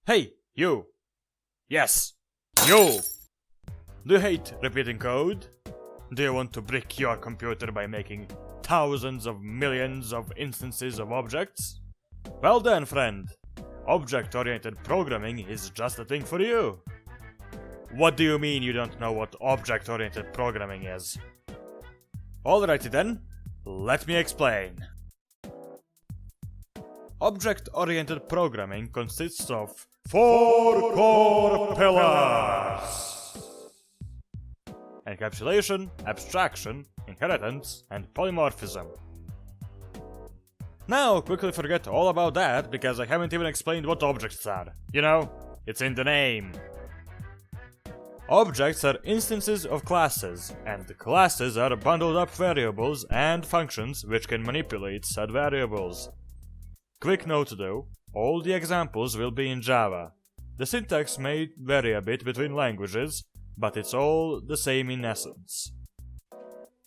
Hey, you! Yes, you! Do you hate repeating code? Do you want to brick your computer by making thousands of millions of instances of objects? Well then, friend, object-oriented programming is just the thing for you. What do you mean you don't know what object-oriented programming is? Alrighty then, let me explain. Object-oriented programming consists of 4 core pillars: Encapsulation, Abstraction, Inheritance, and Polymorphism. Now, quickly forget all about that, because I haven't even explained what objects are. You know, it's in the name. Objects are instances of classes, and classes are bundled up variables and functions which can manipulate said variables. Quick note though, all the examples will be in Java. The syntax may vary a bit between languages, but it's all the same in essence.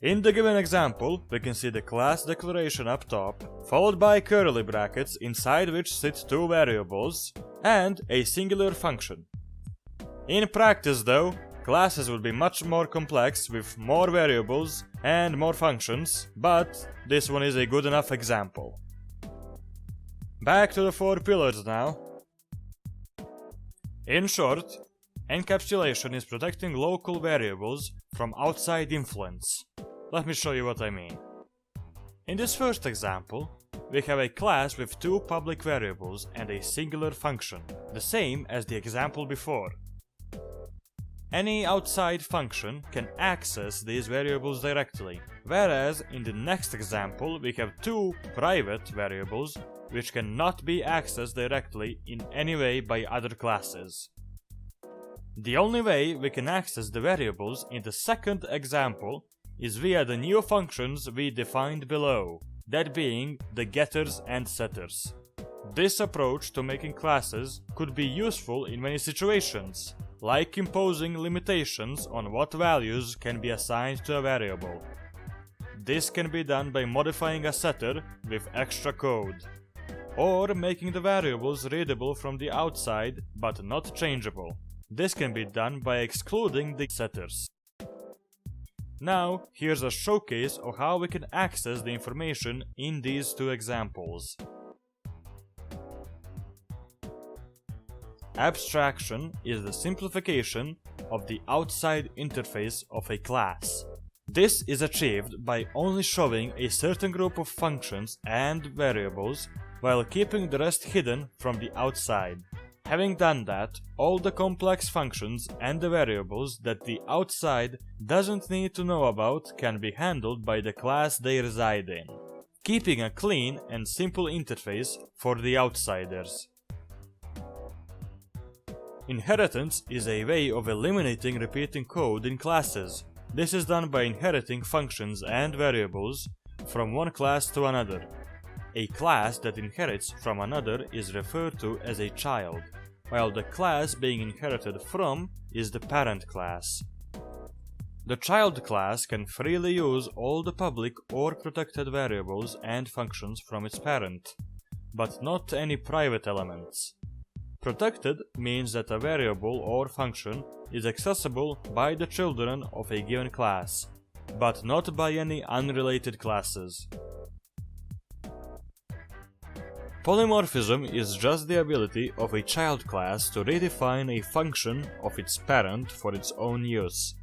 In the given example, we can see the class declaration up top, followed by curly brackets inside which sit 2 variables, and a singular function. In practice though, classes will be much more complex with more variables and more functions, but this one is a good enough example. Back to the 4 pillars now. In short, encapsulation is protecting local variables from outside influence. Let me show you what I mean. In this first example, we have a class with 2 public variables and a singular function, the same as the example before. Any outside function can access these variables directly, whereas in the next example we have 2 private variables which cannot be accessed directly in any way by other classes. The only way we can access the variables in the second example is via the new functions we defined below, that being the getters and setters. This approach to making classes could be useful in many situations, like imposing limitations on what values can be assigned to a variable. This can be done by modifying a setter with extra code, or making the variables readable from the outside but not changeable. This can be done by excluding the setters. Now, here's a showcase of how we can access the information in these 2 examples. Abstraction is the simplification of the outside interface of a class. This is achieved by only showing a certain group of functions and variables while keeping the rest hidden from the outside. Having done that, all the complex functions and the variables that the outside doesn't need to know about can be handled by the class they reside in, keeping a clean and simple interface for the outsiders. Inheritance is a way of eliminating repeating code in classes. This is done by inheriting functions and variables from one class to another. A class that inherits from another is referred to as a child, while the class being inherited from is the parent class. The child class can freely use all the public or protected variables and functions from its parent, but not any private elements. Protected means that a variable or function is accessible by the children of a given class, but not by any unrelated classes. Polymorphism is just the ability of a child class to redefine a function of its parent for its own use.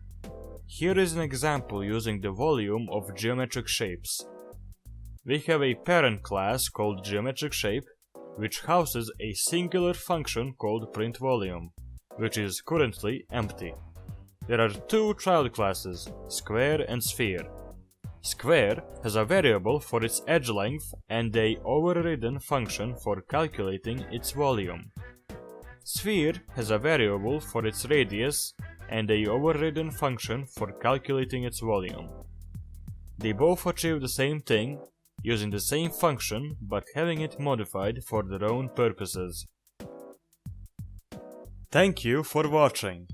Here is an example using the volume of geometric shapes. We have a parent class called geometric_shape, which houses a singular function called printVolume, which is currently empty. There are 2 child classes, square and sphere. Square has a variable for its edge length and a overridden function for calculating its volume. Sphere has a variable for its radius and a overridden function for calculating its volume. They both achieve the same thing, using the same function but having it modified for their own purposes. Thank you for watching.